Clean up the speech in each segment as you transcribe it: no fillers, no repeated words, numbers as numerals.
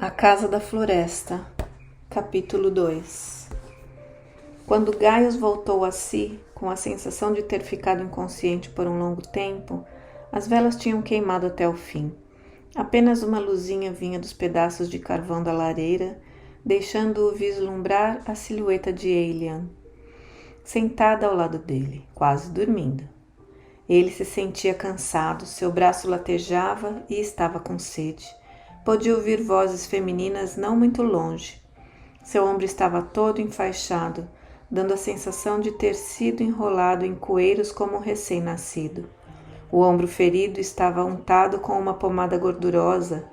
A Casa da Floresta, capítulo 2. Quando Gaius voltou a si, com a sensação de ter ficado inconsciente por um longo tempo, as velas tinham queimado até o fim. Apenas uma luzinha vinha dos pedaços de carvão da lareira, deixando-o vislumbrar a silhueta de Aelian, sentada ao lado dele, quase dormindo. Ele se sentia cansado, seu braço latejava e estava com sede. Podia ouvir vozes femininas não muito longe. Seu ombro estava todo enfaixado, dando a sensação de ter sido enrolado em coeiros como um recém-nascido. O ombro ferido estava untado com uma pomada gordurosa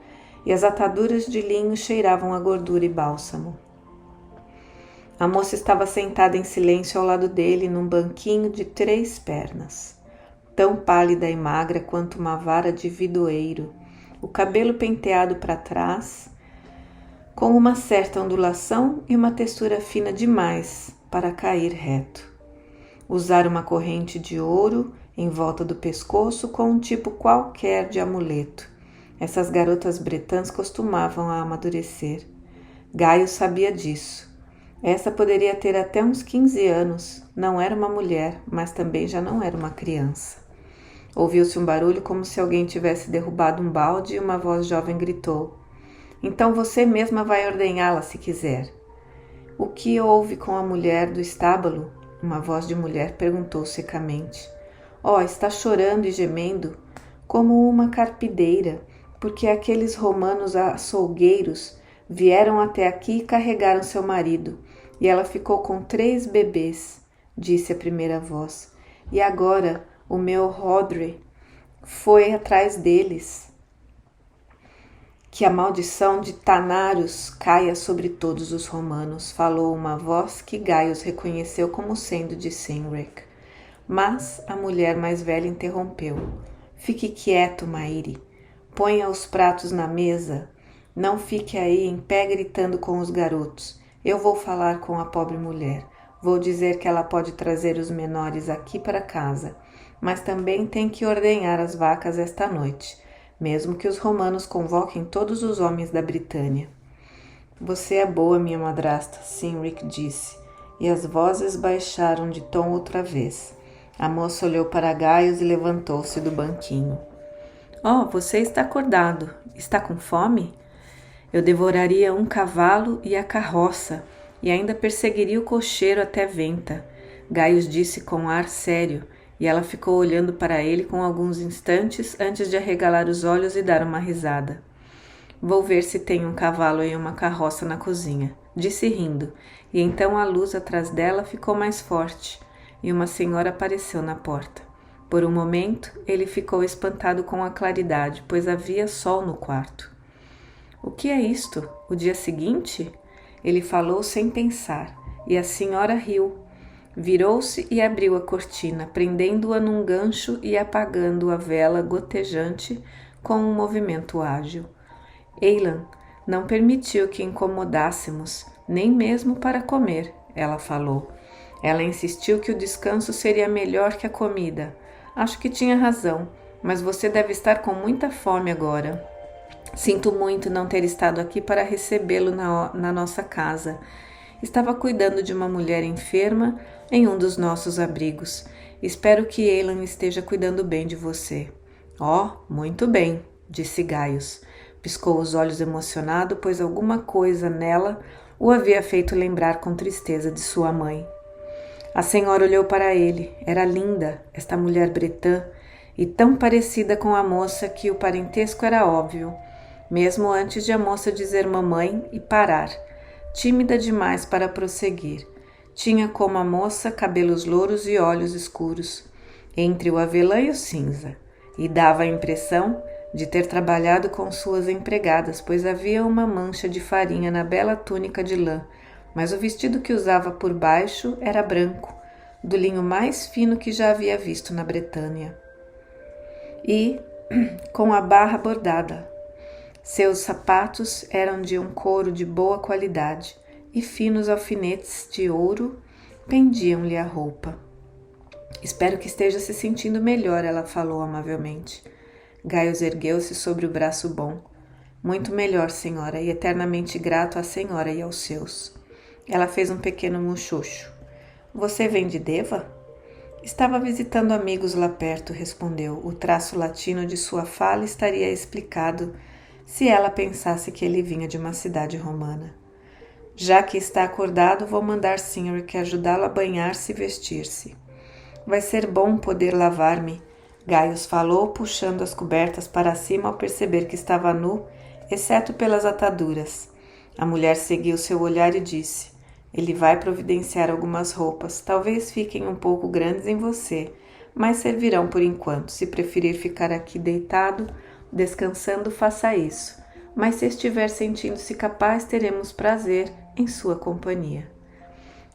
e as ataduras de linho cheiravam a gordura e bálsamo. A moça estava sentada em silêncio ao lado dele num banquinho de 3 pernas, tão pálida e magra quanto uma vara de vidoeiro, o cabelo penteado para trás, com uma certa ondulação e uma textura fina demais para cair reto. Usara uma corrente de ouro em volta do pescoço com um tipo qualquer de amuleto. Essas garotas bretãs costumavam a amadurecer. Gaio sabia disso. Essa poderia ter até uns 15 anos. Não era uma mulher, mas também já não era uma criança. Ouviu-se um barulho como se alguém tivesse derrubado um balde e uma voz jovem gritou: "Então você mesma vai ordenhá-la se quiser." "O que houve com a mulher do estábulo?" Uma voz de mulher perguntou secamente. "Oh, está chorando e gemendo, como uma carpideira, porque aqueles romanos açougueiros vieram até aqui e carregaram seu marido, e ela ficou com 3 bebês, disse a primeira voz. "E agora o meu Rodri foi atrás deles. Que a maldição de Tanários caia sobre todos os romanos", falou uma voz que Gaius reconheceu como sendo de Cynric. Mas a mulher mais velha interrompeu. "Fique quieto, Mairi. Ponha os pratos na mesa. Não fique aí em pé gritando com os garotos. Eu vou falar com a pobre mulher. Vou dizer que ela pode trazer os menores aqui para casa. Mas também tem que ordenhar as vacas esta noite, mesmo que os romanos convoquem todos os homens da Britânia." "Você é boa, minha madrasta", Cynric disse, e as vozes baixaram de tom outra vez. A moça olhou para Gaius e levantou-se do banquinho. "Oh, você está acordado. Está com fome? Eu devoraria um cavalo e a carroça, e ainda perseguiria o cocheiro até Venta", Gaius disse com ar sério, e ela ficou olhando para ele com alguns instantes antes de arregalar os olhos e dar uma risada. "Vou ver se tem um cavalo e uma carroça na cozinha", disse rindo, e então a luz atrás dela ficou mais forte, e uma senhora apareceu na porta. Por um momento, ele ficou espantado com a claridade, pois havia sol no quarto. "O que é isto? O dia seguinte?" Ele falou sem pensar, e a senhora riu. Virou-se e abriu a cortina, prendendo-a num gancho e apagando a vela gotejante com um movimento ágil. "Aelian não permitiu que incomodássemos, nem mesmo para comer", ela falou. "Ela insistiu que o descanso seria melhor que a comida. Acho que tinha razão, mas você deve estar com muita fome agora. Sinto muito não ter estado aqui para recebê-lo na nossa casa. Estava cuidando de uma mulher enferma em um dos nossos abrigos. Espero que Aelian esteja cuidando bem de você." "Oh, muito bem", disse Gaius. Piscou os olhos emocionado, pois alguma coisa nela o havia feito lembrar com tristeza de sua mãe. A senhora olhou para ele. Era linda, esta mulher bretã, e tão parecida com a moça que o parentesco era óbvio, mesmo antes de a moça dizer mamãe e parar. Tímida demais para prosseguir. Tinha como a moça cabelos louros e olhos escuros, entre o avelã e o cinza, e dava a impressão de ter trabalhado com suas empregadas, pois havia uma mancha de farinha na bela túnica de lã, mas o vestido que usava por baixo era branco, do linho mais fino que já havia visto na Bretanha, e com a barra bordada. Seus sapatos eram de um couro de boa qualidade e finos alfinetes de ouro pendiam-lhe a roupa. "Espero que esteja se sentindo melhor", ela falou amavelmente. Gaius ergueu-se sobre o braço bom. Muito melhor, senhora, e eternamente grato à senhora e aos seus. Ela fez um pequeno muxoxo. Você vem de Deva? Estava visitando amigos lá perto, respondeu. O traço latino de sua fala estaria explicado se ela pensasse que ele vinha de uma cidade romana. Já que está acordado, vou mandar Cynric ajudá-lo a banhar-se e vestir-se. Vai ser bom poder lavar-me, Gaius falou, puxando as cobertas para cima ao perceber que estava nu, exceto pelas ataduras. A mulher seguiu seu olhar e disse: ele vai providenciar algumas roupas, talvez fiquem um pouco grandes em você, mas servirão por enquanto. Se preferir ficar aqui deitado, descansando, faça isso. Mas se estiver sentindo-se capaz, teremos prazer em sua companhia.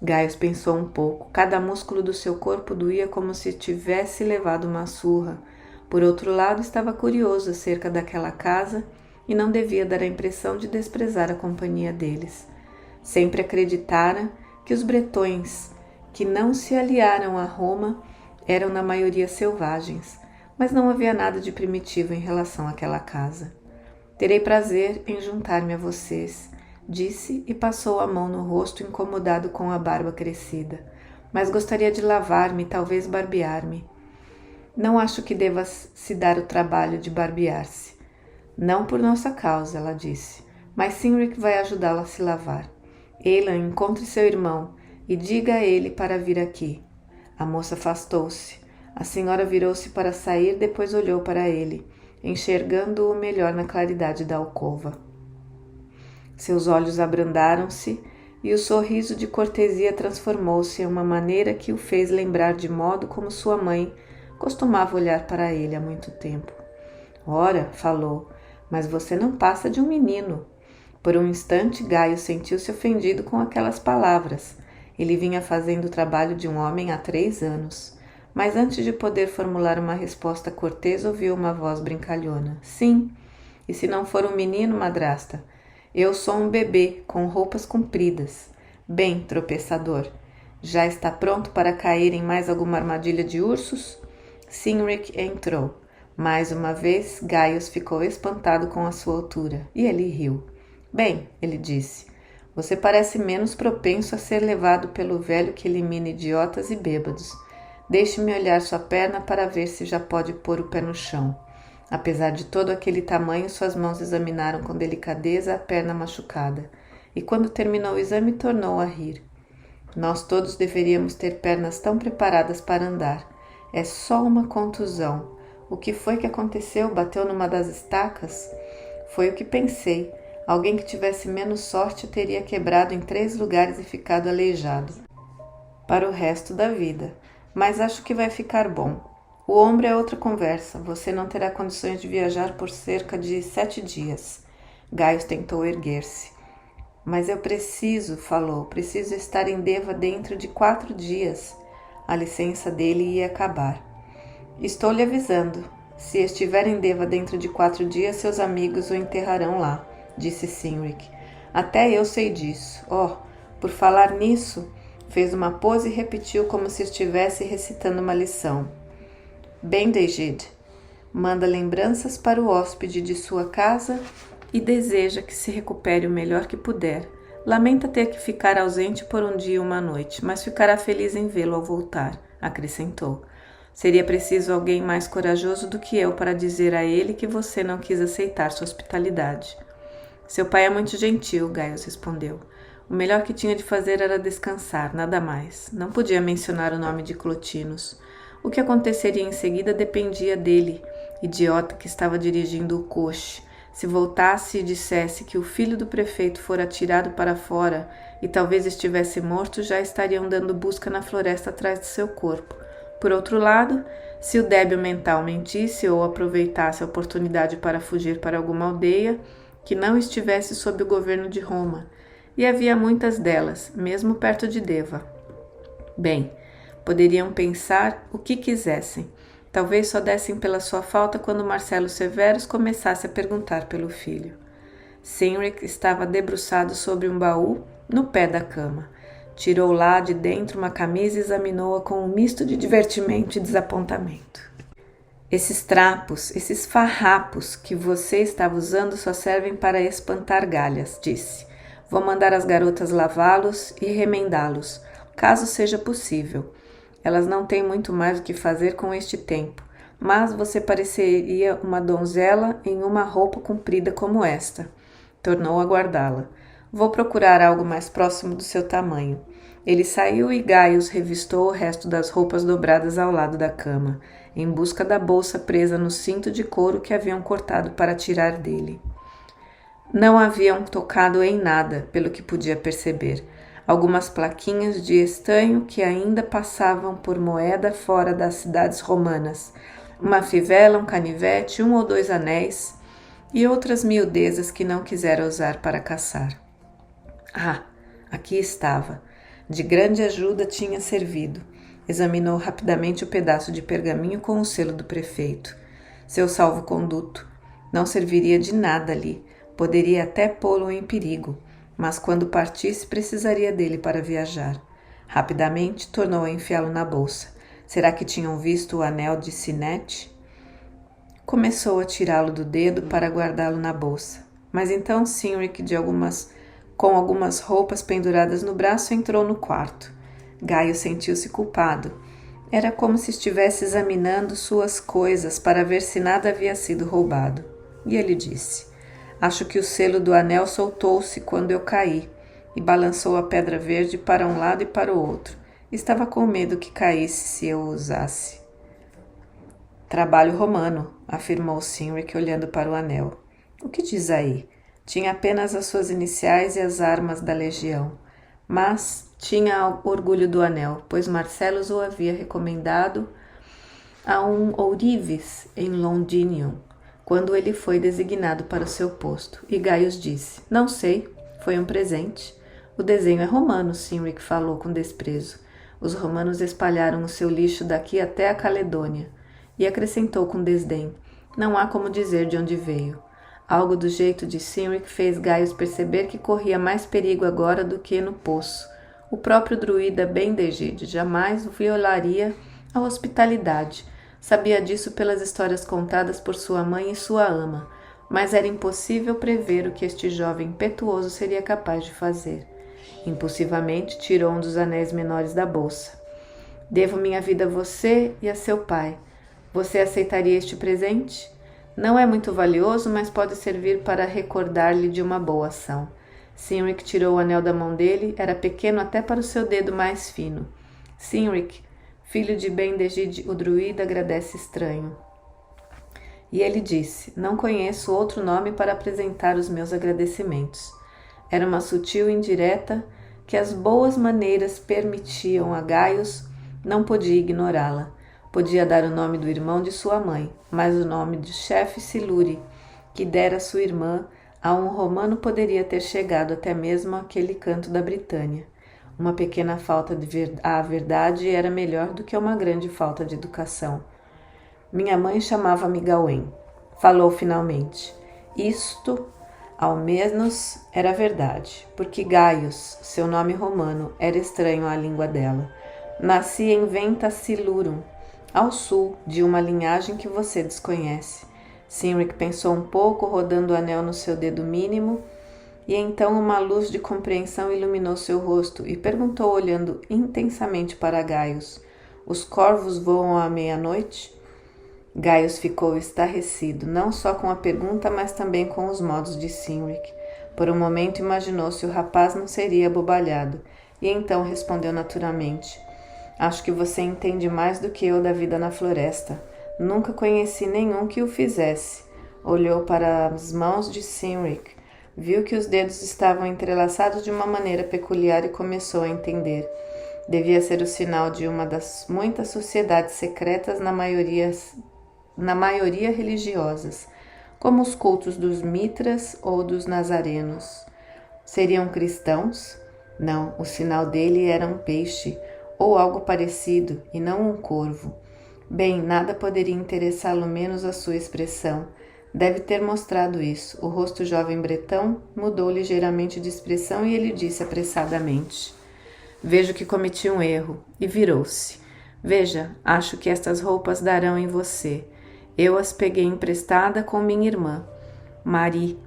Gaius pensou um pouco. Cada músculo do seu corpo doía como se tivesse levado uma surra. Por outro lado, estava curioso acerca daquela casa e não devia dar a impressão de desprezar a companhia deles. Sempre acreditara que os bretões, que não se aliaram a Roma, eram na maioria selvagens, mas não havia nada de primitivo em relação àquela casa. Terei prazer em juntar-me a vocês, disse e passou a mão no rosto incomodado com a barba crescida. Mas gostaria de lavar-me e talvez barbear-me. Não acho que deva se dar o trabalho de barbear-se. Não por nossa causa, ela disse, mas Cynric vai ajudá-la a se lavar. Eilan, encontre seu irmão e diga a ele para vir aqui. A moça afastou-se. A senhora virou-se para sair, depois olhou para ele, enxergando-o melhor na claridade da alcova. Seus olhos abrandaram-se e o sorriso de cortesia transformou-se em uma maneira que o fez lembrar de modo como sua mãe costumava olhar para ele há muito tempo. Ora, falou, mas você não passa de um menino. Por um instante, Gaio sentiu-se ofendido com aquelas palavras. Ele vinha fazendo o trabalho de um homem há 3 anos. Mas antes de poder formular uma resposta cortês, ouviu uma voz brincalhona. Sim, e se não for um menino, madrasta? Eu sou um bebê, com roupas compridas. Bem, tropeçador, já está pronto para cair em mais alguma armadilha de ursos? Cynric entrou. Mais uma vez, Gaius ficou espantado com a sua altura, e ele riu. Bem, ele disse, você parece menos propenso a ser levado pelo velho que elimina idiotas e bêbados. Deixe-me olhar sua perna para ver se já pode pôr o pé no chão. Apesar de todo aquele tamanho, suas mãos examinaram com delicadeza a perna machucada, e quando terminou o exame, tornou a rir. Nós todos deveríamos ter pernas tão preparadas para andar. É só uma contusão. O que foi que aconteceu? Bateu numa das estacas? Foi o que pensei. Alguém que tivesse menos sorte teria quebrado em 3 lugares e ficado aleijado para o resto da vida. Mas acho que vai ficar bom. O ombro é outra conversa. Você não terá condições de viajar por cerca de 7 dias. Gaius tentou erguer-se. Mas eu falou, preciso estar em Deva dentro de 4 dias. A licença dele ia acabar. Estou lhe avisando. Se estiver em Deva dentro de 4 dias, seus amigos o enterrarão lá, disse Cynric. Até eu sei disso. Oh, por falar nisso, fez uma pose e repetiu como se estivesse recitando uma lição. Bem, Degid, manda lembranças para o hóspede de sua casa e deseja que se recupere o melhor que puder. Lamenta ter que ficar ausente por um dia e uma noite, mas ficará feliz em vê-lo ao voltar, acrescentou. Seria preciso alguém mais corajoso do que eu para dizer a ele que você não quis aceitar sua hospitalidade. Seu pai é muito gentil, Gaius respondeu. O melhor que tinha de fazer era descansar, nada mais. Não podia mencionar o nome de Clotinus. O que aconteceria em seguida dependia dele, idiota que estava dirigindo o coche. Se voltasse e dissesse que o filho do prefeito fora atirado para fora e talvez estivesse morto, já estariam dando busca na floresta atrás de seu corpo. Por outro lado, se o débil mental mentisse ou aproveitasse a oportunidade para fugir para alguma aldeia que não estivesse sob o governo de Roma, e havia muitas delas, mesmo perto de Deva. Bem, poderiam pensar o que quisessem. Talvez só dessem pela sua falta quando Marcelo Severus começasse a perguntar pelo filho. Cynric estava debruçado sobre um baú no pé da cama. Tirou lá de dentro uma camisa e examinou-a com um misto de divertimento e desapontamento. Esses trapos, esses farrapos que você estava usando só servem para espantar galhas, disse. Vou mandar as garotas lavá-los e remendá-los, caso seja possível. Elas não têm muito mais o que fazer com este tempo, mas você pareceria uma donzela em uma roupa comprida como esta. Tornou a guardá-la. Vou procurar algo mais próximo do seu tamanho. Ele saiu e Gaius revistou o resto das roupas dobradas ao lado da cama, em busca da bolsa presa no cinto de couro que haviam cortado para tirar dele. Não haviam tocado em nada, pelo que podia perceber. Algumas plaquinhas de estanho que ainda passavam por moeda fora das cidades romanas, uma fivela, um canivete, 1 ou 2 anéis e outras miudezas que não quisera usar para caçar. Ah, aqui estava. De grande ajuda tinha servido. Examinou rapidamente o pedaço de pergaminho com o selo do prefeito. Seu salvo-conduto. Não serviria de nada ali. Poderia até pô-lo em perigo, mas quando partisse precisaria dele para viajar. Rapidamente tornou a enfiá-lo na bolsa. Será que tinham visto o anel de sinete? Começou a tirá-lo do dedo para guardá-lo na bolsa. Mas então Cynric, com algumas roupas penduradas no braço, entrou no quarto. Gaio sentiu-se culpado. Era como se estivesse examinando suas coisas para ver se nada havia sido roubado. E ele disse: Acho que o selo do anel soltou-se quando eu caí e balançou a pedra verde para um lado e para o outro. Estava com medo que caísse se eu o usasse. Trabalho romano, afirmou Cynric olhando para o anel. O que diz aí? Tinha apenas as suas iniciais e as armas da legião, mas tinha orgulho do anel, pois Marcellus o havia recomendado a um ourives em Londinium, quando ele foi designado para o seu posto, e Gaius disse: Não sei, foi um presente. O desenho é romano, Cynric falou com desprezo. Os romanos espalharam o seu lixo daqui até a Caledônia. E acrescentou com desdém: Não há como dizer de onde veio. Algo do jeito de Cynric fez Gaius perceber que corria mais perigo agora do que no poço. O próprio druida Bendegid jamais violaria a hospitalidade. Sabia disso pelas histórias contadas por sua mãe e sua ama, mas era impossível prever o que este jovem impetuoso seria capaz de fazer. Impulsivamente tirou um dos anéis menores da bolsa. Devo minha vida a você e a seu pai. Você aceitaria este presente? Não é muito valioso, mas pode servir para recordar-lhe de uma boa ação. Cynric tirou o anel da mão dele, era pequeno até para o seu dedo mais fino. Cynric, filho de Bendegid, o druida, agradece estranho. E ele disse: Não conheço outro nome para apresentar os meus agradecimentos. Era uma sutil indireta que as boas maneiras permitiam a Gaius, não podia ignorá-la. Podia dar o nome do irmão de sua mãe, mas o nome do chefe Siluri, que dera sua irmã, a um romano poderia ter chegado até mesmo àquele canto da Britânia. Uma pequena falta à verdade era melhor do que uma grande falta de educação. Minha mãe chamava-me Gawain. Falou finalmente. Isto, ao menos, era verdade, porque Gaius, seu nome romano, era estranho à língua dela. Nasci em Venta Silurum, ao sul, de uma linhagem que você desconhece. Cynric pensou um pouco, rodando o anel no seu dedo mínimo, e então uma luz de compreensão iluminou seu rosto e perguntou, olhando intensamente para Gaius: Os corvos voam à meia-noite? Gaius ficou estarrecido, não só com a pergunta, mas também com os modos de Cynric. Por um momento imaginou se o rapaz não seria abobalhado, e então respondeu naturalmente: Acho que você entende mais do que eu da vida na floresta. Nunca conheci nenhum que o fizesse. Olhou para as mãos de Cynric, viu que os dedos estavam entrelaçados de uma maneira peculiar e começou a entender. Devia ser o sinal de uma das muitas sociedades secretas, na maioria religiosas, como os cultos dos mitras ou dos nazarenos. Seriam cristãos? Não, o sinal dele era um peixe, ou algo parecido, e não um corvo. Bem, nada poderia interessá-lo menos a sua expressão. Deve ter mostrado isso. O rosto jovem bretão mudou ligeiramente de expressão e ele disse apressadamente: Vejo que cometi um erro. E virou-se. Veja, acho que estas roupas darão em você. Eu as peguei emprestada com minha irmã, Mairi,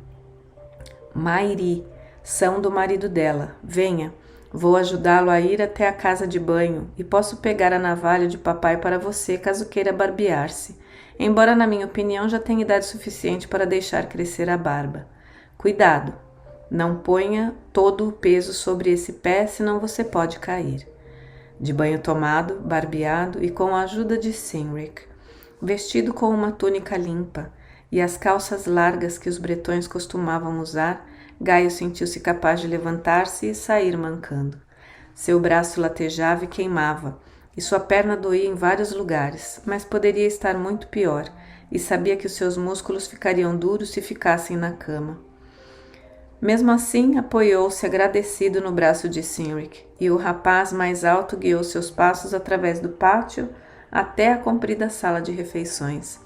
são do marido dela. Venha, vou ajudá-lo a ir até a casa de banho e posso pegar a navalha de papai para você caso queira barbear-se, embora na minha opinião já tenha idade suficiente para deixar crescer a barba. Cuidado, não ponha todo o peso sobre esse pé, senão você pode cair. De banho tomado, barbeado e com a ajuda de Cynric, vestido com uma túnica limpa e as calças largas que os bretões costumavam usar, Gaio sentiu-se capaz de levantar-se e sair mancando. Seu braço latejava e queimava, e sua perna doía em vários lugares, mas poderia estar muito pior, e sabia que os seus músculos ficariam duros se ficassem na cama. Mesmo assim, apoiou-se agradecido no braço de Cynric, e o rapaz mais alto guiou seus passos através do pátio até a comprida sala de refeições.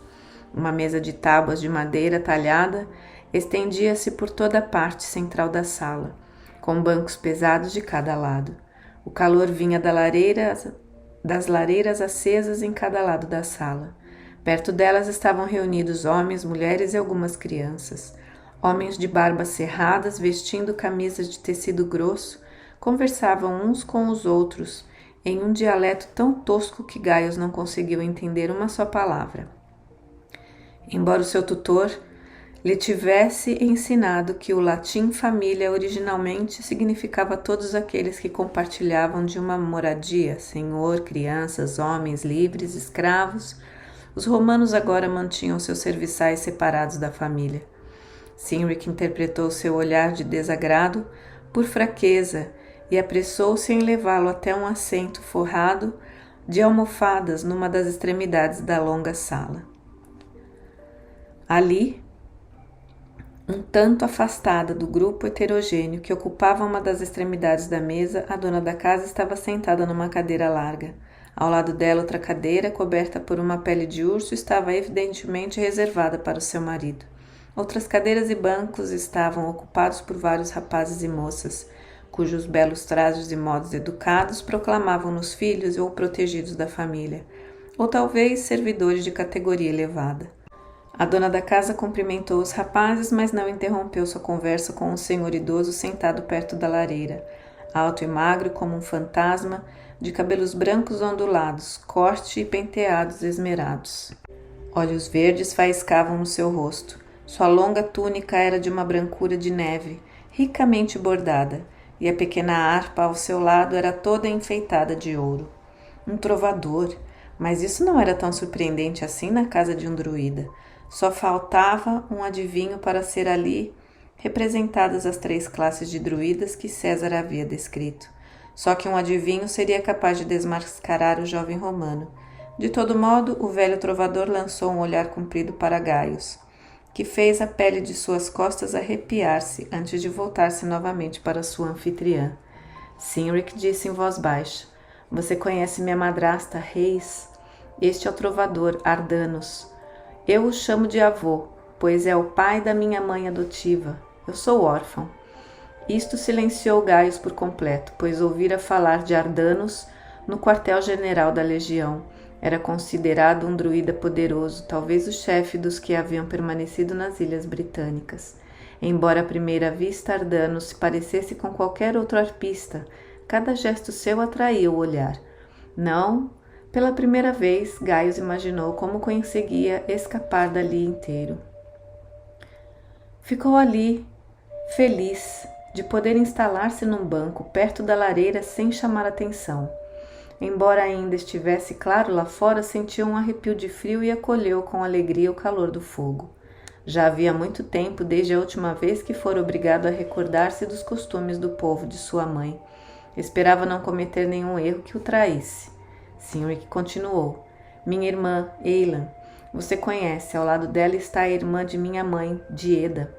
Uma mesa de tábuas de madeira talhada estendia-se por toda a parte central da sala, com bancos pesados de cada lado. O calor vinha das lareiras acesas em cada lado da sala. Perto delas estavam reunidos homens, mulheres e algumas crianças. Homens de barbas cerradas, vestindo camisas de tecido grosso, conversavam uns com os outros, em um dialeto tão tosco que Gaius não conseguiu entender uma só palavra. Embora o seu tutor lhe tivesse ensinado que o latim família originalmente significava todos aqueles que compartilhavam de uma moradia, senhor, crianças, homens, livres, escravos, os romanos agora mantinham seus serviçais separados da família. Cynric interpretou seu olhar de desagrado por fraqueza e apressou-se em levá-lo até um assento forrado de almofadas numa das extremidades da longa sala. Ali, um tanto afastada do grupo heterogêneo que ocupava uma das extremidades da mesa, a dona da casa estava sentada numa cadeira larga. Ao lado dela, outra cadeira, coberta por uma pele de urso, estava evidentemente reservada para o seu marido. Outras cadeiras e bancos estavam ocupados por vários rapazes e moças, cujos belos trajes e modos educados proclamavam-nos filhos ou protegidos da família, ou talvez servidores de categoria elevada. A dona da casa cumprimentou os rapazes, mas não interrompeu sua conversa com um senhor idoso sentado perto da lareira, alto e magro como um fantasma, de cabelos brancos ondulados, corte e penteados esmerados. Olhos verdes faiscavam no seu rosto. Sua longa túnica era de uma brancura de neve, ricamente bordada, e a pequena harpa ao seu lado era toda enfeitada de ouro. Um trovador, mas isso não era tão surpreendente assim na casa de um druida. Só faltava um adivinho para ser ali representadas as 3 classes de druidas que César havia descrito. Só que um adivinho seria capaz de desmascarar o jovem romano. De todo modo, o velho trovador lançou um olhar comprido para Gaius, que fez a pele de suas costas arrepiar-se antes de voltar-se novamente para sua anfitriã. Cynric disse em voz baixa: "Você conhece minha madrasta, Reis? Este é o trovador, Ardanos. Eu o chamo de avô, pois é o pai da minha mãe adotiva. Eu sou órfão." Isto silenciou Gaius por completo, pois ouvira falar de Ardanos no quartel-general da legião. Era considerado um druida poderoso, talvez o chefe dos que haviam permanecido nas Ilhas Britânicas. Embora à primeira vista Ardanos se parecesse com qualquer outro arpista, cada gesto seu atraía o olhar. Não, pela primeira vez, Gaius imaginou como conseguia escapar dali inteiro. Ficou ali, feliz de poder instalar-se num banco perto da lareira sem chamar atenção. Embora ainda estivesse claro lá fora, sentiu um arrepio de frio e acolheu com alegria o calor do fogo. Já havia muito tempo desde a última vez que fora obrigado a recordar-se dos costumes do povo de sua mãe. Esperava não cometer nenhum erro que o traísse. Cynric continuou: "Minha irmã, Eilan, você conhece, ao lado dela está a irmã de minha mãe, Dieda."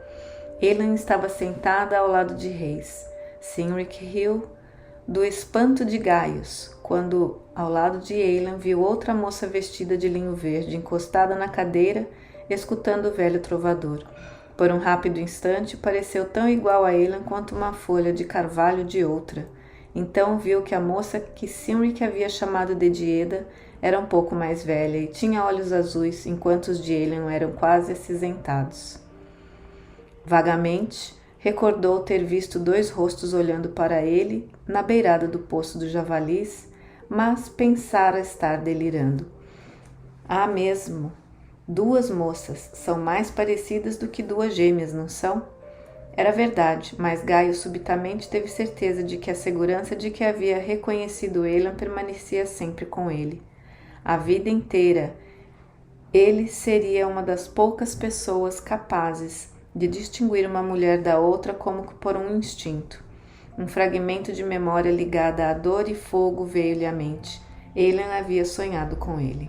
Eilan estava sentada ao lado de Reis. Cynric riu do espanto de Gaius, quando, ao lado de Eilan, viu outra moça vestida de linho verde, encostada na cadeira, escutando o velho trovador. Por um rápido instante, pareceu tão igual a Eilan quanto uma folha de carvalho de outra. Então viu que a moça que Cynric havia chamado de Dieda era um pouco mais velha e tinha olhos azuis, enquanto os de Aelian eram quase acinzentados. Vagamente, recordou ter visto 2 rostos olhando para ele na beirada do poço dos javalis, mas pensara estar delirando. Há mesmo 2 moças, são mais parecidas do que 2 gêmeas, não são? Era verdade, mas Gaio subitamente teve certeza de que a segurança de que havia reconhecido Aelian permanecia sempre com ele. A vida inteira, ele seria uma das poucas pessoas capazes de distinguir uma mulher da outra como por um instinto. Um fragmento de memória ligada à dor e fogo veio-lhe à mente. Aelian havia sonhado com ele.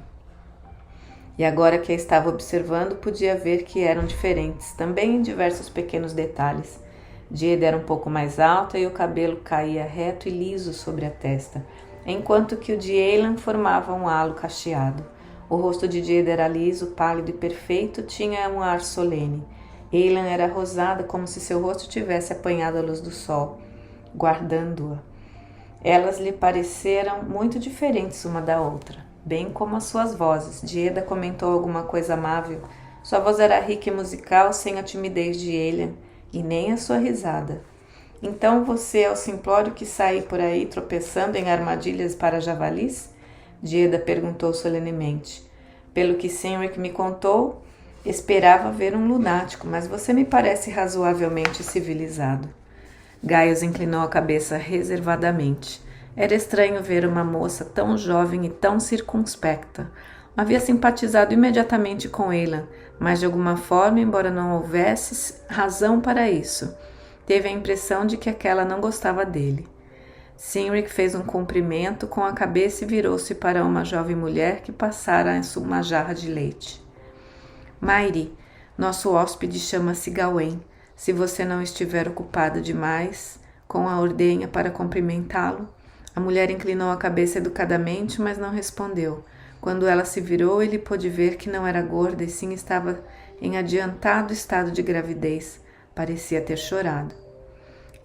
E agora que a estava observando, podia ver que eram diferentes, também em diversos pequenos detalhes. Dieda era um pouco mais alta e o cabelo caía reto e liso sobre a testa, enquanto que o de Aelian formava um halo cacheado. O rosto de Dieda era liso, pálido e perfeito, tinha um ar solene. Aelian era rosada, como se seu rosto tivesse apanhado a luz do sol, guardando-a. Elas lhe pareceram muito diferentes uma da outra, bem como as suas vozes. Dieda comentou alguma coisa amável. Sua voz era rica e musical, sem a timidez de Aelian, e nem a sua risada. Então você é o simplório que sai por aí tropeçando em armadilhas para javalis? Dieda perguntou solenemente. Pelo que Cynric me contou, esperava ver um lunático, mas você me parece razoavelmente civilizado. Gaius inclinou a cabeça reservadamente. Era estranho ver uma moça tão jovem e tão circunspecta. Havia simpatizado imediatamente com Aelian, mas de alguma forma, embora não houvesse razão para isso, teve a impressão de que aquela não gostava dele. Cynric fez um cumprimento com a cabeça e virou-se para uma jovem mulher que passara uma jarra de leite. Mairi, nosso hóspede chama-se Gawain. Se você não estiver ocupada demais com a ordenha para cumprimentá-lo. A mulher inclinou a cabeça educadamente, mas não respondeu. Quando ela se virou, ele pôde ver que não era gorda e sim estava em adiantado estado de gravidez. Parecia ter chorado.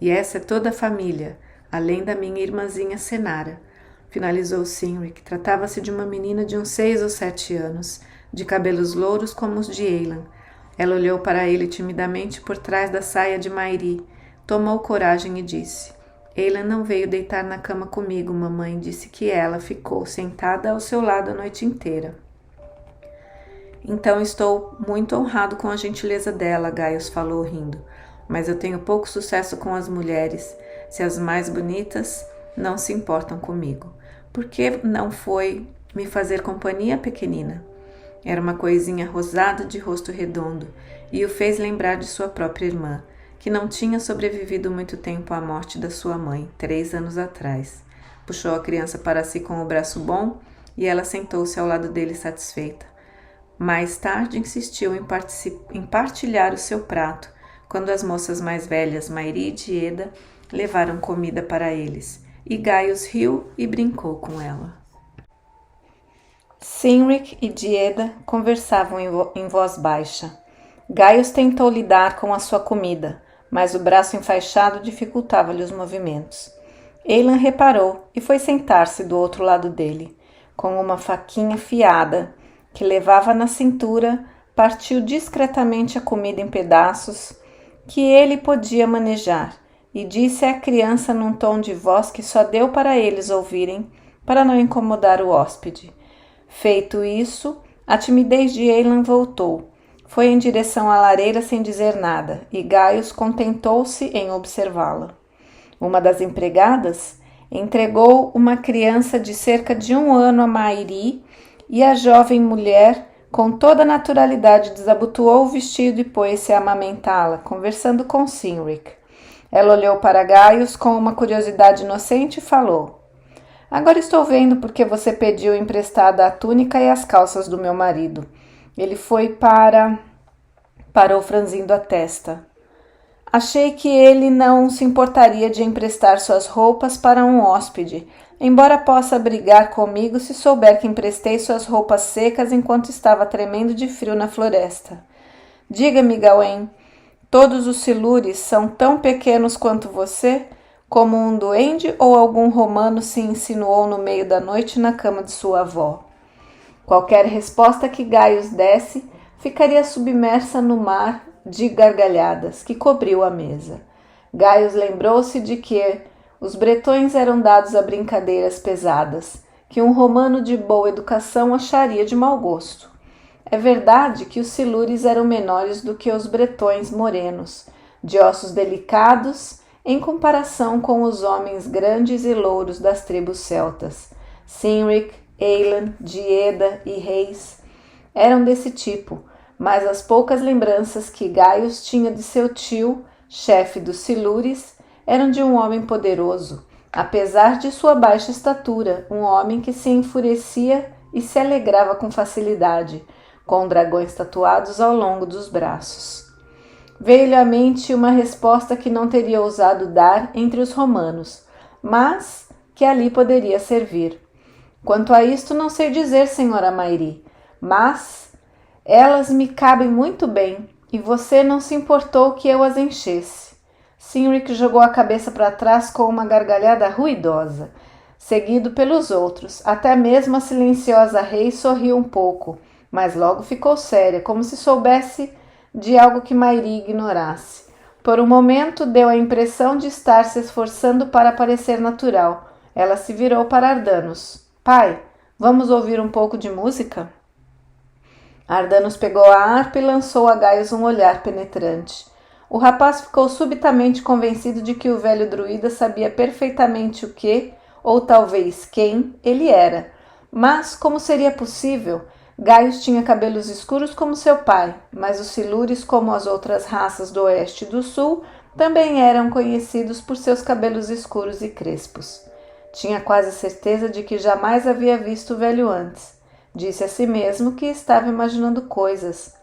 E essa é toda a família, além da minha irmãzinha Senara, finalizou Cynric. Tratava-se de uma menina de uns 6 ou 7 anos, de cabelos louros como os de Aelian. Ela olhou para ele timidamente por trás da saia de Mairi, tomou coragem e disse: Aelian não veio deitar na cama comigo, mamãe disse que ela ficou sentada ao seu lado a noite inteira. Então estou muito honrado com a gentileza dela, Gaius falou rindo, mas eu tenho pouco sucesso com as mulheres, se as mais bonitas não se importam comigo. Por que não foi me fazer companhia, pequenina? Era uma coisinha rosada de rosto redondo e o fez lembrar de sua própria irmã, que não tinha sobrevivido muito tempo à morte da sua mãe, 3 anos atrás. Puxou a criança para si com o braço bom e ela sentou-se ao lado dele satisfeita. Mais tarde insistiu em partilhar o seu prato, quando as moças mais velhas, Mairi e Dieda, levaram comida para eles, e Gaius riu e brincou com ela. Cynric e Dieda conversavam em voz baixa. Gaius tentou lidar com a sua comida, mas o braço enfaixado dificultava-lhe os movimentos. Aelian reparou e foi sentar-se do outro lado dele. Com uma faquinha afiada que levava na cintura, partiu discretamente a comida em pedaços que ele podia manejar e disse à criança num tom de voz que só deu para eles ouvirem, para não incomodar o hóspede. Feito isso, a timidez de Aelian voltou. Foi em direção à lareira sem dizer nada, e Gaius contentou-se em observá-la. Uma das empregadas entregou uma criança de cerca de 1 ano a Mairi, e a jovem mulher, com toda a naturalidade, desabotoou o vestido e pôs-se a amamentá-la, conversando com Cynric. Ela olhou para Gaius com uma curiosidade inocente e falou: Agora estou vendo porque você pediu emprestada a túnica e as calças do meu marido. Ele foi parou franzindo a testa. Achei que ele não se importaria de emprestar suas roupas para um hóspede, embora possa brigar comigo se souber que emprestei suas roupas secas enquanto estava tremendo de frio na floresta. Diga-me, Gawain, todos os silures são tão pequenos quanto você, como um duende ou algum romano se insinuou no meio da noite na cama de sua avó? Qualquer resposta que Gaius desse ficaria submersa no mar de gargalhadas que cobriu a mesa. Gaius lembrou-se de que os bretões eram dados a brincadeiras pesadas, que um romano de boa educação acharia de mau gosto. É verdade que os silures eram menores do que os bretões morenos, de ossos delicados, em comparação com os homens grandes e louros das tribos celtas. Cynric, Eilan, Dieda e Reis eram desse tipo, mas as poucas lembranças que Gaius tinha de seu tio, chefe dos silures, eram de um homem poderoso, apesar de sua baixa estatura, um homem que se enfurecia e se alegrava com facilidade, com dragões tatuados ao longo dos braços. Veio-lhe à mente uma resposta que não teria ousado dar entre os romanos, mas que ali poderia servir. Quanto a isto não sei dizer, senhora Mairi, mas elas me cabem muito bem e você não se importou que eu as enchesse. Cynric jogou a cabeça para trás com uma gargalhada ruidosa, seguido pelos outros. Até mesmo a silenciosa Rei sorriu um pouco, mas logo ficou séria, como se soubesse de algo que Mairi ignorasse. Por um momento deu a impressão de estar se esforçando para parecer natural. Ela se virou para Ardanos. Pai, vamos ouvir um pouco de música? Ardanos pegou a harpa e lançou a Gaius um olhar penetrante. O rapaz ficou subitamente convencido de que o velho druida sabia perfeitamente o que, ou talvez quem, ele era. Mas como seria possível? Gaius tinha cabelos escuros como seu pai, mas os silures, como as outras raças do oeste e do sul, também eram conhecidos por seus cabelos escuros e crespos. Tinha quase certeza de que jamais havia visto o velho antes. Disse a si mesmo que estava imaginando coisas.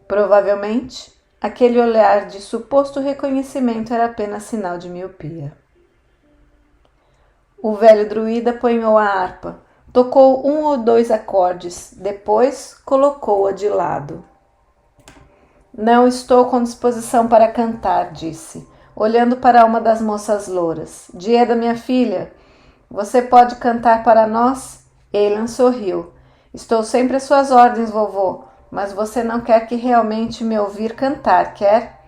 Provavelmente, aquele olhar de suposto reconhecimento era apenas sinal de miopia. O velho druida apanhou a harpa. Tocou 1 ou 2 acordes, depois colocou-a de lado. Não estou com disposição para cantar, disse, olhando para uma das moças louras. Dieda, minha filha, você pode cantar para nós? Eilan sorriu. Estou sempre às suas ordens, vovô, mas você não quer que realmente me ouvir cantar, quer?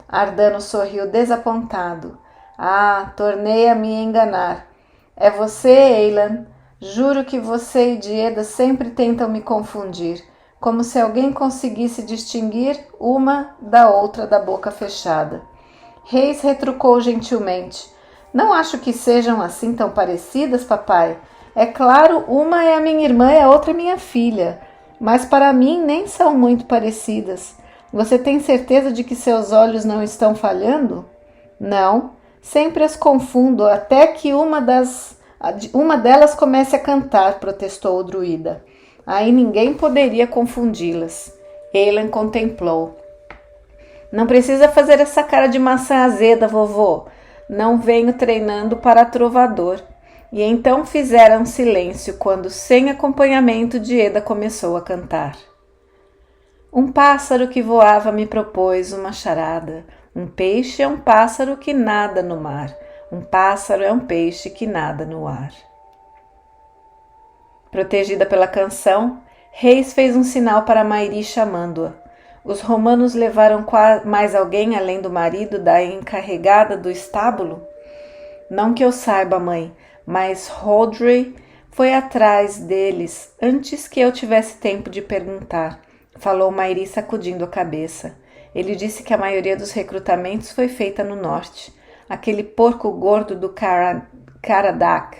Ardano sorriu desapontado. Ah, tornei a me enganar. É você, Eilan. Juro que você e Dieda sempre tentam me confundir, como se alguém conseguisse distinguir uma da outra da boca fechada. Reis retrucou gentilmente. Não acho que sejam assim tão parecidas, papai. É claro, uma é a minha irmã e a outra é minha filha, mas para mim nem são muito parecidas. Você tem certeza de que seus olhos não estão falhando? Não, sempre as confundo, até que uma delas comece a cantar, protestou o druida. Aí ninguém poderia confundi-las. Eilan contemplou. Não precisa fazer essa cara de maçã azeda, vovô. Não venho treinando para trovador. E então fizeram silêncio quando, sem acompanhamento, Dieda começou a cantar. Um pássaro que voava me propôs uma charada. Um peixe é um pássaro que nada no mar. Um pássaro é um peixe que nada no ar. Protegida pela canção, Reis fez um sinal para Mairi chamando-a. Os romanos levaram mais alguém além do marido da encarregada do estábulo? Não que eu saiba, mãe, mas Hodrey foi atrás deles antes que eu tivesse tempo de perguntar, falou Mairi sacudindo a cabeça. Ele disse que a maioria dos recrutamentos foi feita no norte, aquele porco gordo do Caradak,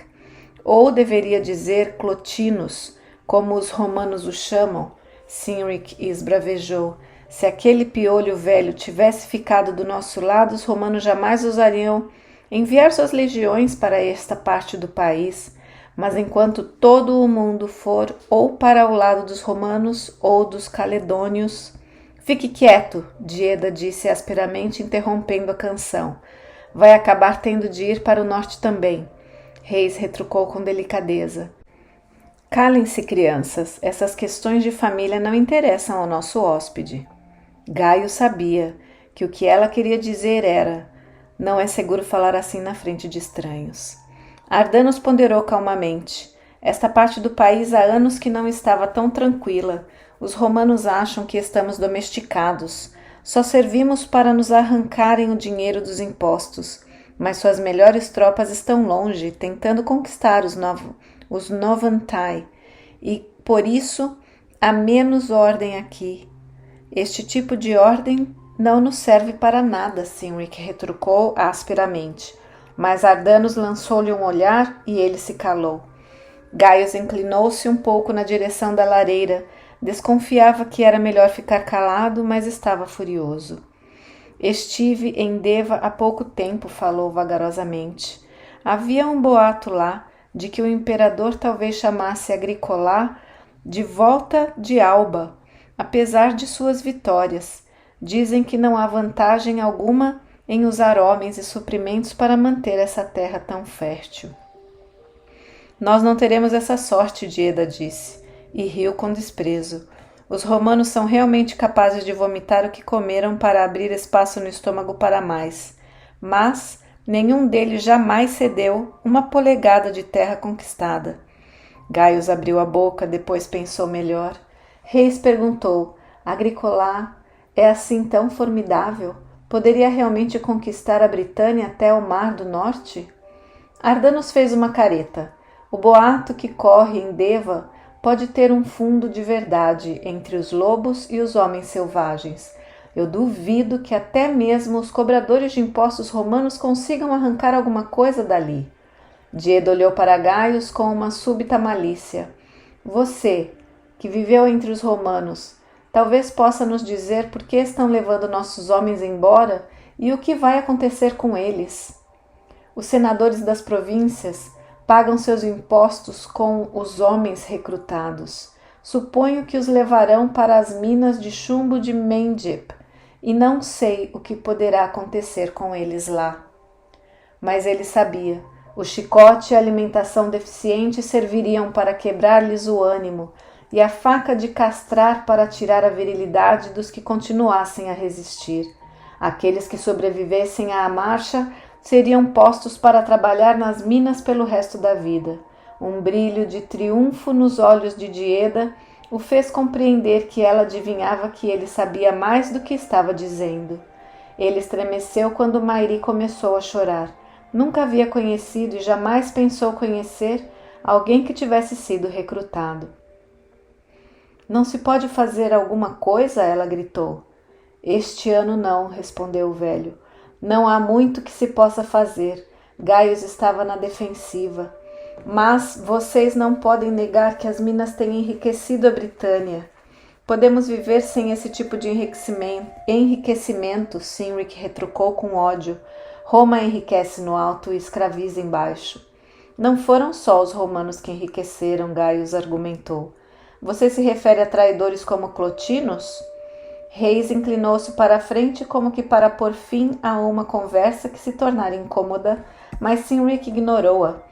ou deveria dizer Clotinos, como os romanos o chamam. Cynric esbravejou. Se aquele piolho velho tivesse ficado do nosso lado, os romanos jamais ousariam enviar suas legiões para esta parte do país, mas enquanto todo o mundo for ou para o lado dos romanos ou dos caledônios... Fique quieto, Dieda disse asperamente, interrompendo a canção. Vai acabar tendo de ir para o norte também. Reis retrucou com delicadeza. Calem-se, crianças, essas questões de família não interessam ao nosso hóspede. Gaio sabia que o que ela queria dizer era: não é seguro falar assim na frente de estranhos. Ardanos ponderou calmamente. Esta parte do país há anos que não estava tão tranquila. Os romanos acham que estamos domesticados. Só servimos para nos arrancarem o dinheiro dos impostos. Mas suas melhores tropas estão longe, tentando conquistar os Novantai. E, por isso, há menos ordem aqui. Este tipo de ordem não nos serve para nada, Cynric retrucou asperamente. Mas Ardanos lançou-lhe um olhar e ele se calou. Gaius inclinou-se um pouco na direção da lareira. Desconfiava que era melhor ficar calado, mas estava furioso. Estive em Deva há pouco tempo, falou vagarosamente. Havia um boato lá de que o imperador talvez chamasse Agricola de volta de Alba, apesar de suas vitórias. Dizem que não há vantagem alguma em usar homens e suprimentos para manter essa terra tão fértil. Nós não teremos essa sorte, Dieda disse, e riu com desprezo. Os romanos são realmente capazes de vomitar o que comeram para abrir espaço no estômago para mais. Mas nenhum deles jamais cedeu uma polegada de terra conquistada. Gaius abriu a boca, depois pensou melhor. Reis perguntou, Agricola é assim tão formidável? Poderia realmente conquistar a Britânia até o Mar do Norte? Ardanos fez uma careta. O boato que corre em Deva pode ter um fundo de verdade entre os lobos e os homens selvagens. Eu duvido que até mesmo os cobradores de impostos romanos consigam arrancar alguma coisa dali. Dieda olhou para Gaius com uma súbita malícia. Você, que viveu entre os romanos, talvez possa nos dizer por que estão levando nossos homens embora e o que vai acontecer com eles. Os senadores das províncias pagam seus impostos com os homens recrutados. Suponho que os levarão para as minas de chumbo de Mendip, e não sei o que poderá acontecer com eles lá. Mas ele sabia. O chicote e a alimentação deficiente serviriam para quebrar-lhes o ânimo, e a faca de castrar para tirar a virilidade dos que continuassem a resistir. Aqueles que sobrevivessem à marcha seriam postos para trabalhar nas minas pelo resto da vida. Um brilho de triunfo nos olhos de Dieda o fez compreender que ela adivinhava que ele sabia mais do que estava dizendo. Ele estremeceu quando Mairi começou a chorar. Nunca havia conhecido e jamais pensou conhecer alguém que tivesse sido recrutado. Não se pode fazer alguma coisa? Ela gritou. Este ano não, respondeu o velho. Não há muito que se possa fazer. Gaius estava na defensiva. Mas vocês não podem negar que as minas têm enriquecido a Britânia. Podemos viver sem esse tipo de enriquecimento, Cynric retrucou com ódio. Roma enriquece no alto e escraviza embaixo. Não foram só os romanos que enriqueceram, Gaius argumentou. Você se refere a traidores como Clotinos? Reis inclinou-se para a frente como que para pôr fim a uma conversa que se tornara incômoda, mas Cynric ignorou-a.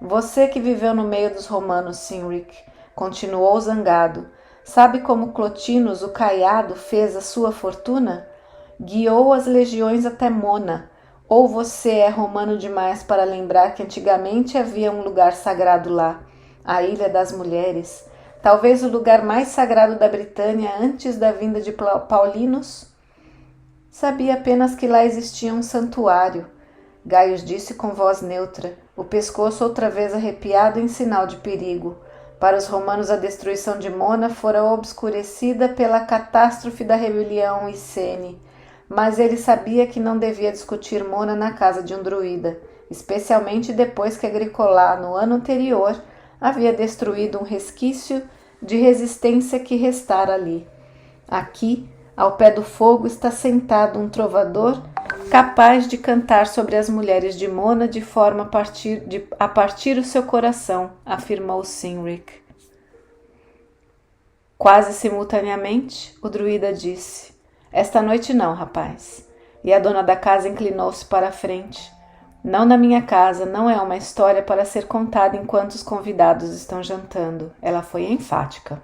Você que viveu no meio dos romanos, Cynric, continuou zangado. Sabe como Clotinos, o caiado, fez a sua fortuna? Guiou as legiões até Mona. Ou você é romano demais para lembrar que antigamente havia um lugar sagrado lá, a Ilha das Mulheres, talvez o lugar mais sagrado da Britânia antes da vinda de Paulinos? Sabia apenas que lá existia um santuário, Gaius disse com voz neutra, o pescoço outra vez arrepiado em sinal de perigo. Para os romanos a destruição de Mona fora obscurecida pela catástrofe da rebelião Icene, mas ele sabia que não devia discutir Mona na casa de um druida, especialmente depois que Agricola, no ano anterior, havia destruído um resquício de resistência que restara ali. Aqui, ao pé do fogo, está sentado um trovador capaz de cantar sobre as mulheres de Mona de forma a partir o seu coração, afirmou Cynric. Quase simultaneamente, o druida disse: Esta noite não, rapaz. E a dona da casa inclinou-se para a frente. Não na minha casa, não é uma história para ser contada enquanto os convidados estão jantando. Ela foi enfática.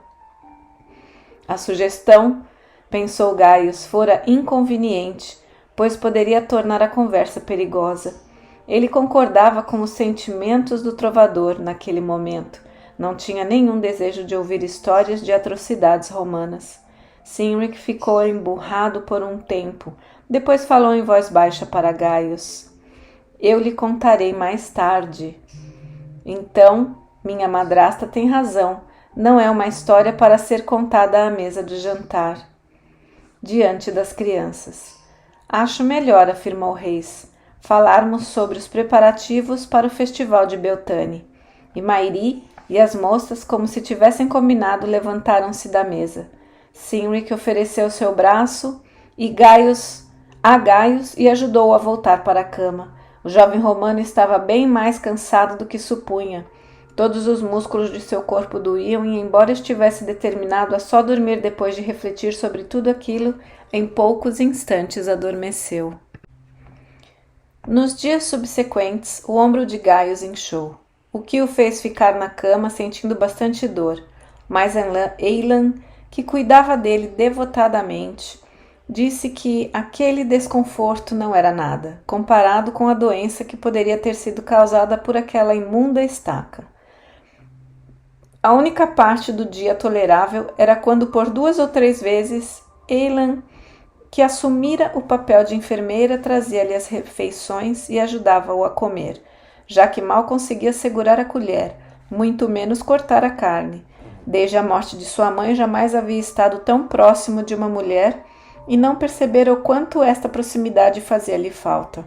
A sugestão, pensou Gaius, fora inconveniente, pois poderia tornar a conversa perigosa. Ele concordava com os sentimentos do trovador naquele momento, Não tinha nenhum desejo de ouvir histórias de atrocidades romanas. Cynric ficou emburrado por um tempo. Depois falou em voz baixa para Gaius. Eu lhe contarei mais tarde. Então, minha madrasta tem razão. Não é uma história para ser contada à mesa de jantar. Diante das crianças. Acho melhor, afirmou Reis, falarmos sobre os preparativos para o festival de Beltane. E Mairi e as moças, como se tivessem combinado, levantaram-se da mesa. Cynric ofereceu seu braço a Gaius e ajudou-o a voltar para a cama. O jovem romano estava bem mais cansado do que supunha. Todos os músculos de seu corpo doíam e, embora estivesse determinado a só dormir depois de refletir sobre tudo aquilo, em poucos instantes adormeceu. Nos dias subsequentes, o ombro de Gaius inchou, o que o fez ficar na cama sentindo bastante dor, mas Eilan, que cuidava dele devotadamente, disse que aquele desconforto não era nada, comparado com a doença que poderia ter sido causada por aquela imunda estaca. A única parte do dia tolerável era quando, por 2 ou 3 vezes, Eilan, que assumira o papel de enfermeira, trazia-lhe as refeições e ajudava-o a comer, já que mal conseguia segurar a colher, muito menos cortar a carne. Desde a morte de sua mãe, jamais havia estado tão próximo de uma mulher e não percebera o quanto esta proximidade fazia-lhe falta.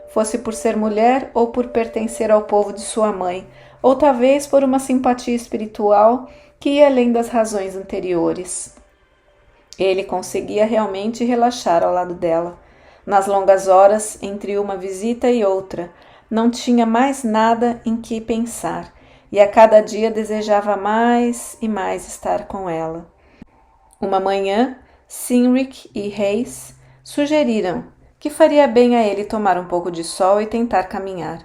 Fosse por ser mulher ou por pertencer ao povo de sua mãe, ou talvez por uma simpatia espiritual que ia além das razões anteriores. Ele conseguia realmente relaxar ao lado dela. Nas longas horas, entre uma visita e outra, não tinha mais nada em que pensar, e a cada dia desejava mais e mais estar com ela. Uma manhã, Cynric e Reis sugeriram que faria bem a ele tomar um pouco de sol e tentar caminhar.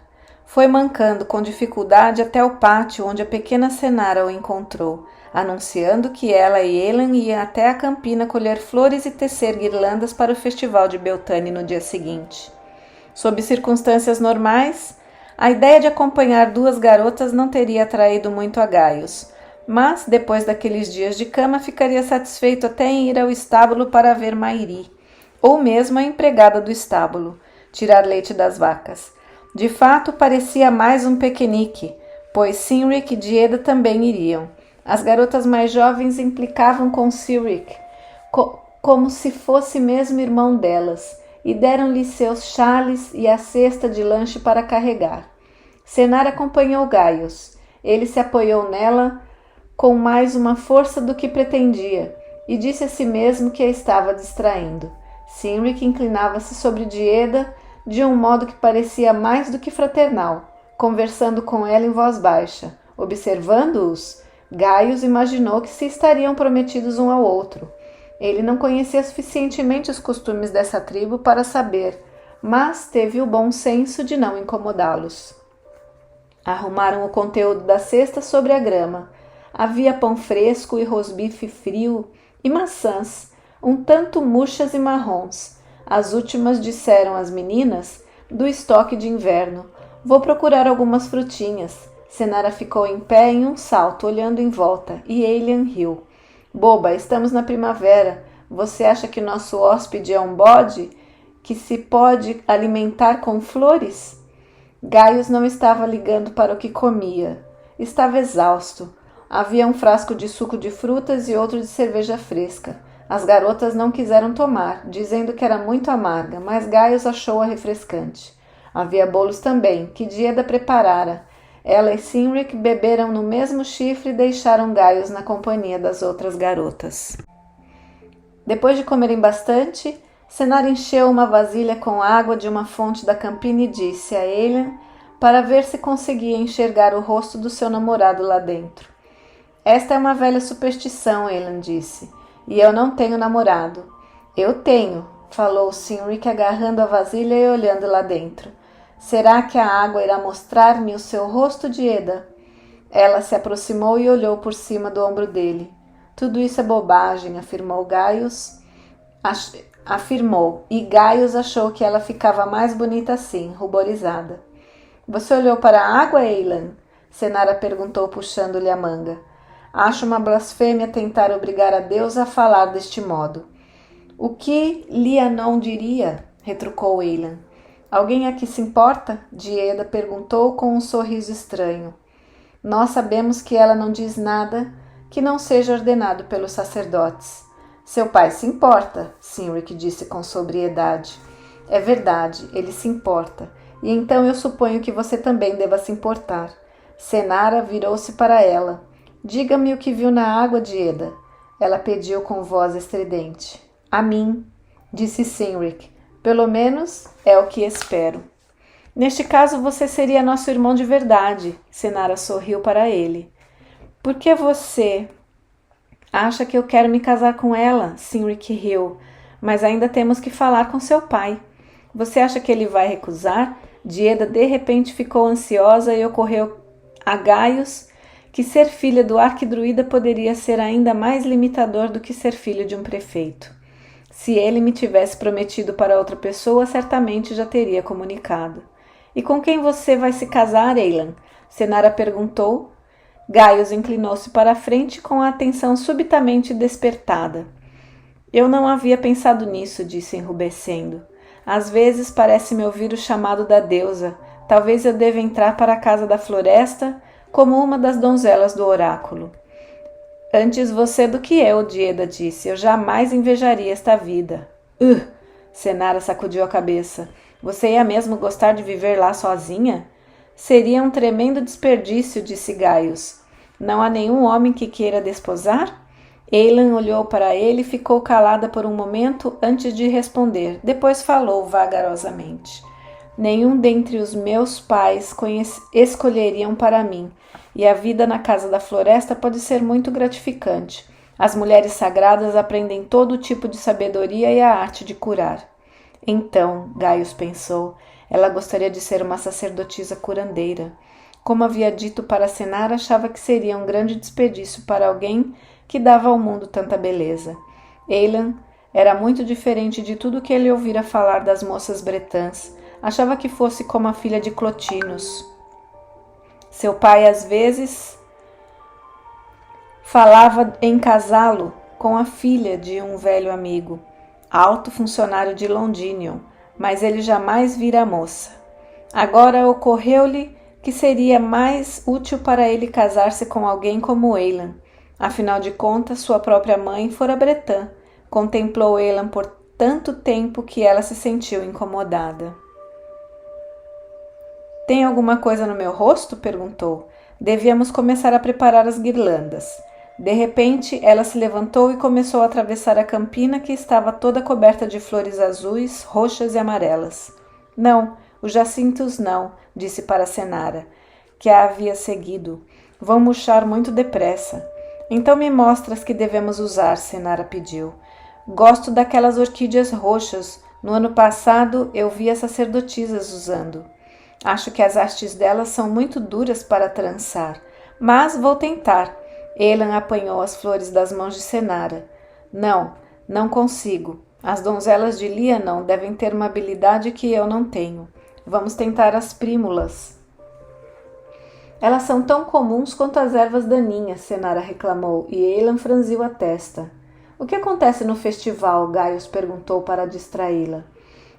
Foi mancando com dificuldade até o pátio onde a pequena Senara o encontrou, anunciando que ela e Eilan iam até a campina colher flores e tecer guirlandas para o festival de Beltane no dia seguinte. Sob circunstâncias normais, a ideia de acompanhar 2 garotas não teria atraído muito a Gaius, mas, depois daqueles dias de cama, ficaria satisfeito até em ir ao estábulo para ver Mairi, ou mesmo a empregada do estábulo, tirar leite das vacas. De fato, parecia mais um piquenique, pois Cynric e Dieda também iriam. As garotas mais jovens implicavam com Cynric, como se fosse mesmo irmão delas, e deram-lhe seus chales e a cesta de lanche para carregar. Senara acompanhou Gaius. Ele se apoiou nela com mais uma força do que pretendia, e disse a si mesmo que a estava distraindo. Cynric inclinava-se sobre Dieda de um modo que parecia mais do que fraternal, conversando com ela em voz baixa. Observando-os, Gaius imaginou que se estariam prometidos um ao outro. Ele não conhecia suficientemente os costumes dessa tribo para saber, mas teve o bom senso de não incomodá-los. Arrumaram o conteúdo da cesta sobre a grama. Havia pão fresco e rosbife frio e maçãs, um tanto murchas e marrons. As últimas, disseram as meninas, do estoque de inverno. Vou procurar algumas frutinhas. Senara ficou em pé em um salto, olhando em volta, e Eilan riu. Boba, estamos na primavera. Você acha que nosso hóspede é um bode que se pode alimentar com flores? Gaius não estava ligando para o que comia. Estava exausto. Havia um frasco de suco de frutas e outro de cerveja fresca. As garotas não quiseram tomar, dizendo que era muito amarga, mas Gaius achou-a refrescante. Havia bolos também, que Dieda preparara. Ela e Cynric beberam no mesmo chifre e deixaram Gaius na companhia das outras garotas. Depois de comerem bastante, Senara encheu uma vasilha com água de uma fonte da campina e disse a Eilan para ver se conseguia enxergar o rosto do seu namorado lá dentro. Esta é uma velha superstição, Eilan disse, e eu não tenho namorado. Eu tenho, falou Cynric agarrando a vasilha e olhando lá dentro. Será que a água irá mostrar-me o seu rosto, Dieda? Ela se aproximou e olhou por cima do ombro dele. Tudo isso é bobagem, afirmou Gaius. E Gaius achou que ela ficava mais bonita assim, ruborizada. Você olhou para a água, Eilan? Senara perguntou, puxando-lhe a manga. Acho uma blasfêmia tentar obrigar a Deus a falar deste modo. O que Lianon diria? Retrucou Eilan. Alguém aqui se importa? Dieda perguntou com um sorriso estranho. Nós sabemos que ela não diz nada que não seja ordenado pelos sacerdotes. Seu pai se importa, Cynric disse com sobriedade. É verdade, ele se importa. E então eu suponho que você também deva se importar. Senara virou-se para ela. Diga-me o que viu na água, Dieda. Ela pediu com voz estridente. A mim, disse Cynric. Pelo menos é o que espero. Neste caso você seria nosso irmão de verdade. Senara sorriu para ele. Por que você acha que eu quero me casar com ela? Cynric riu. Mas ainda temos que falar com seu pai. Você acha que ele vai recusar? Dieda de repente ficou ansiosa e ocorreu a Gaius que ser filha do arquidruida poderia ser ainda mais limitador do que ser filho de um prefeito. Se ele me tivesse prometido para outra pessoa, certamente já teria comunicado. E com quem você vai se casar, Eilan? Senara perguntou. Gaius inclinou-se para a frente com a atenção subitamente despertada. Eu não havia pensado nisso, disse enrubescendo. Às vezes parece-me ouvir o chamado da deusa. Talvez eu deva entrar para a casa da floresta como uma das donzelas do oráculo. Antes você do que eu, Dieda disse. Eu jamais invejaria esta vida. Senara sacudiu a cabeça. Você ia mesmo gostar de viver lá sozinha? Seria um tremendo desperdício, disse Gaius. Não há nenhum homem que queira desposar? Eilan olhou para ele e ficou calada por um momento antes de responder. Depois falou vagarosamente. Nenhum dentre os meus pais escolheriam para mim, e a vida na casa da floresta pode ser muito gratificante. As mulheres sagradas aprendem todo tipo de sabedoria e a arte de curar. Então, Gaius pensou, ela gostaria de ser uma sacerdotisa curandeira. Como havia dito para Senara, achava que seria um grande desperdício para alguém que dava ao mundo tanta beleza. Eilan era muito diferente de tudo que ele ouvira falar das moças bretãs. Achava que fosse como a filha de Clotinus. Seu pai, às vezes, falava em casá-lo com a filha de um velho amigo, alto funcionário de Londinium, mas ele jamais vira a moça. Agora ocorreu-lhe que seria mais útil para ele casar-se com alguém como Eilan. Afinal de contas, sua própria mãe fora bretã. Contemplou Eilan por tanto tempo que ela se sentiu incomodada. Tem alguma coisa no meu rosto? Perguntou. Devíamos começar a preparar as guirlandas. De repente, ela se levantou e começou a atravessar a campina que estava toda coberta de flores azuis, roxas e amarelas. Não, os jacintos não, disse para Senara, que a havia seguido. Vão murchar muito depressa. Então me mostra as que devemos usar, Senara pediu. Gosto daquelas orquídeas roxas. No ano passado eu vi as sacerdotisas usando. Acho que as hastes delas são muito duras para trançar, mas vou tentar. Eilan apanhou as flores das mãos de Senara. Não consigo. As donzelas de Lianon devem ter uma habilidade que eu não tenho. Vamos tentar as prímulas. Elas são tão comuns quanto as ervas daninhas, Senara reclamou, e Eilan franziu a testa. O que acontece no festival? Gaius perguntou para distraí-la.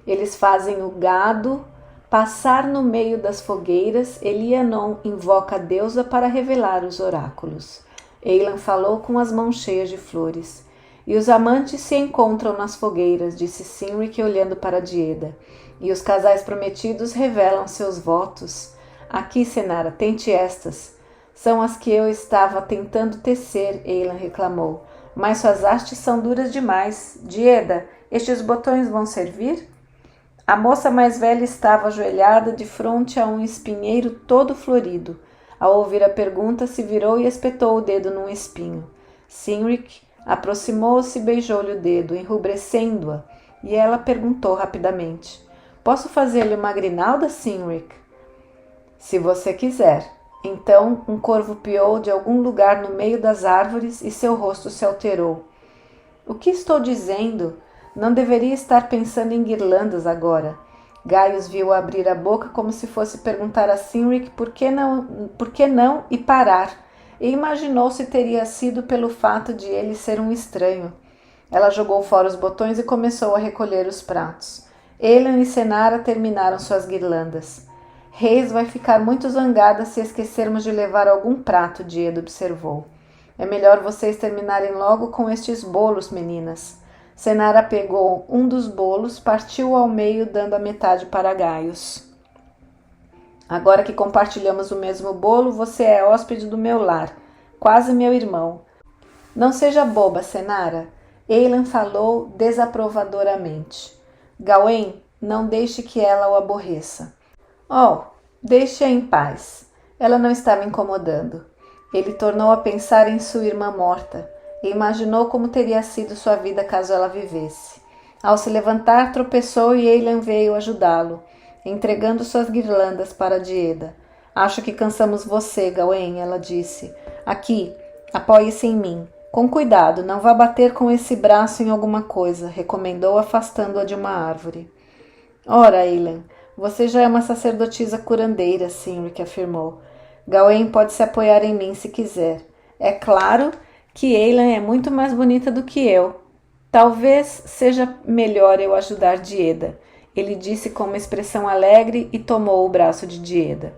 Eles fazem o gado passar no meio das fogueiras e Lianon invoca a deusa para revelar os oráculos. Eilan falou com as mãos cheias de flores. E os amantes se encontram nas fogueiras, disse Cynric olhando para Dieda. E os casais prometidos revelam seus votos. Aqui, Senara, tente estas. São as que eu estava tentando tecer, Eilan reclamou. Mas suas hastes são duras demais. Dieda, estes botões vão servir? A moça mais velha estava ajoelhada de frente a um espinheiro todo florido. Ao ouvir a pergunta, se virou e espetou o dedo num espinho. Cynric aproximou-se e beijou-lhe o dedo, enrubescendo-a, e ela perguntou rapidamente. Posso fazer-lhe uma grinalda, Cynric? Se você quiser. Então um corvo piou de algum lugar no meio das árvores e seu rosto se alterou. O que estou dizendo? Não deveria estar pensando em guirlandas agora. Gaius viu abrir a boca como se fosse perguntar a Cynric por que não e parar, e imaginou se teria sido pelo fato de ele ser um estranho. Ela jogou fora os botões e começou a recolher os pratos. Aelan e Senara terminaram suas guirlandas. Reis vai ficar muito zangada se esquecermos de levar algum prato, Dieda observou. É melhor vocês terminarem logo com estes bolos, meninas. Senara pegou um dos bolos, partiu ao meio, dando a metade para Gaius. Agora que compartilhamos o mesmo bolo, você é hóspede do meu lar, quase meu irmão. Não seja boba, Senara. Aelan falou desaprovadoramente. Gawain, não deixe que ela o aborreça. Oh, deixe-a em paz. Ela não estava incomodando. Ele tornou a pensar em sua irmã morta e imaginou como teria sido sua vida caso ela vivesse. Ao se levantar, tropeçou e Aelan veio ajudá-lo, entregando suas guirlandas para Dieda. Acho que cansamos você, Gawain, ela disse. Aqui, apoie-se em mim. Com cuidado, não vá bater com esse braço em alguma coisa, recomendou, afastando-a de uma árvore. Ora, Aelan, você já é uma sacerdotisa curandeira, Cynric afirmou. Gawain pode se apoiar em mim se quiser. É claro que Aelan é muito mais bonita do que eu. Talvez seja melhor eu ajudar Dieda, ele disse com uma expressão alegre e tomou o braço de Dieda.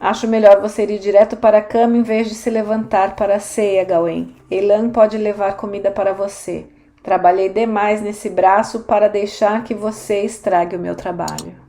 Acho melhor você ir direto para a cama em vez de se levantar para a ceia, Gawain. Aelan pode levar comida para você. Trabalhei demais nesse braço para deixar que você estrague o meu trabalho.